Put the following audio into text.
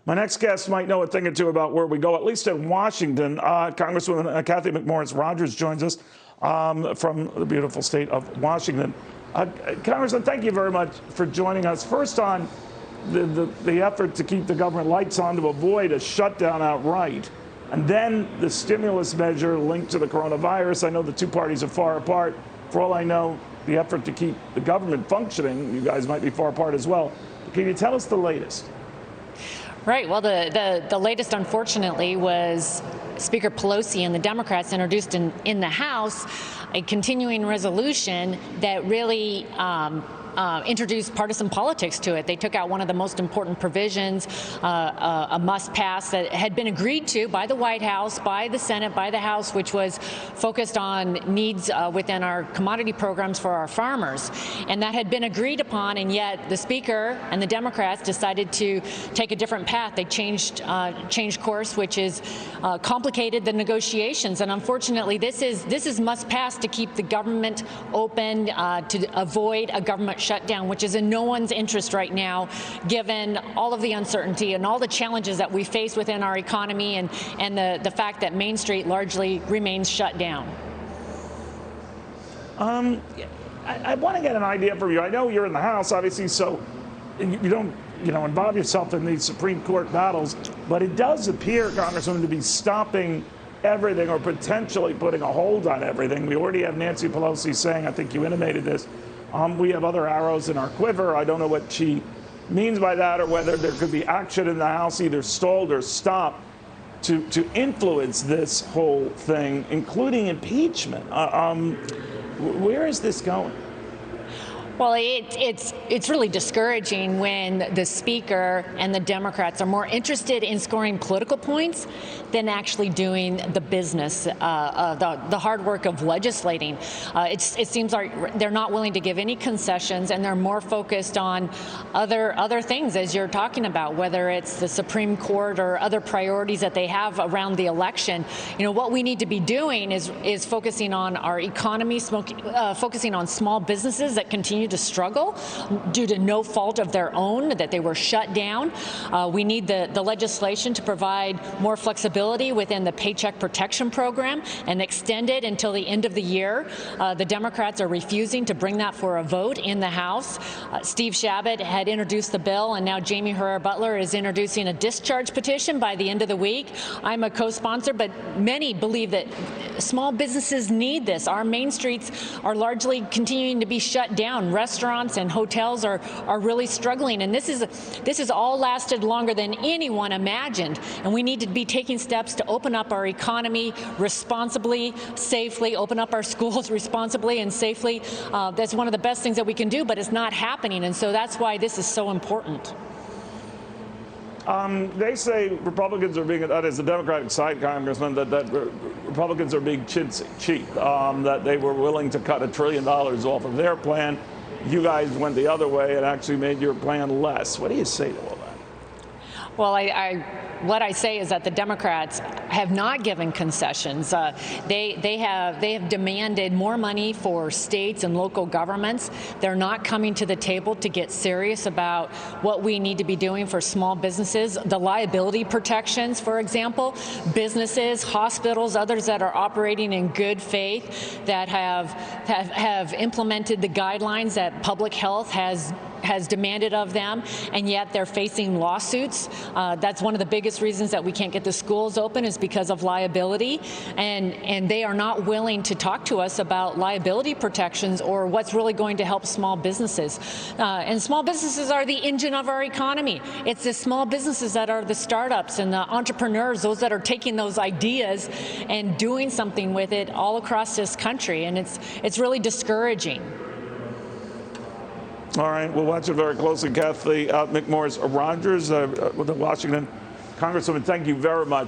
My next guest might know a thing or two about where we go, at least in Washington. Congresswoman Cathy McMorris Rodgers joins us from the beautiful state of Washington. Congressman, thank you very much for joining us. First on the effort to keep the government lights on to avoid a shutdown outright, and then the stimulus measure linked to the coronavirus. I know the two parties are far apart. For all I know, the effort to keep the government functioning, you guys might be far apart as well. Can you tell us the latest? Right. Well, the latest, unfortunately, was Speaker Pelosi and the Democrats introduced in the House a continuing resolution that really introduced partisan politics to it. They took out one of the most important provisions, a must-pass that had been agreed to by the White House, by the Senate, by the House, which was focused on needs within our commodity programs for our farmers. And that had been agreed upon, and yet the Speaker and the Democrats decided to take a different path. They changed course, which is complicated the negotiations. And unfortunately, this is must-pass to keep the government open, to avoid a government shutdown, which is in no one's interest right now, given all of the uncertainty and all the challenges that we face within our economy and the fact that Main Street largely remains shut down. I want to get an idea from you. I know you're in the House, obviously, so you don't involve yourself in these Supreme Court battles, but it does appear, Congressman, to be stopping everything or potentially putting a hold on everything. We already have Nancy Pelosi saying, I think you intimated this, we have other arrows in our quiver. I don't know what she means by that, or whether there could be action in the House, either stalled or stopped, to influence this whole thing, including impeachment. Where is this going? Well, it's really discouraging when the Speaker and the Democrats are more interested in scoring political points than actually doing the business, the hard work of legislating. It seems like they're not willing to give any concessions, and they're more focused on other things, as you're talking about, whether it's the Supreme Court or other priorities that they have around the election. What we need to be doing is focusing on our economy, focusing on small businesses that continue to struggle due to no fault of their own, that they were shut down. We need the legislation to provide more flexibility within the Paycheck Protection Program and extend it until the end of the year. The Democrats are refusing to bring that for a vote in the House. Steve Chabot had introduced the bill, and now Jamie Herrera Butler is introducing a discharge petition by the end of the week. I'm a co-sponsor, but many believe that small businesses need this. Our main streets are largely continuing to be shut down. Restaurants and hotels are really struggling, and this has all lasted longer than anyone imagined. And we need to be taking steps to open up our economy responsibly, safely, open up our schools responsibly and safely. That's one of the best things that we can do, but it's not happening, and so that's why this is so important. They say Republicans are being, that is the Democratic side, Congressman, that Republicans are being cheap, that they were willing to cut $1 trillion off of their plan. You guys went the other way and actually made your plan less. What do you say to all that? Well, what I say is that the Democrats have not given concessions. They have demanded more money for states and local governments. They're not coming to the table to get serious about what we need to be doing for small businesses. The liability protections, for example, businesses, hospitals, others that are operating in good faith, that have implemented the guidelines that public health has demanded of them, and yet they're facing lawsuits. That's one of the biggest reasons that we can't get the schools open, is because of liability, and they are not willing to talk to us about liability protections or what's really going to help small businesses. And small businesses are the engine of our economy. It's the small businesses that are the startups and the entrepreneurs, those that are taking those ideas and doing something with it all across this country, and it's really discouraging. All right, we'll watch it very closely. Cathy McMorris Rodgers with the Washington Congresswoman, thank you very much.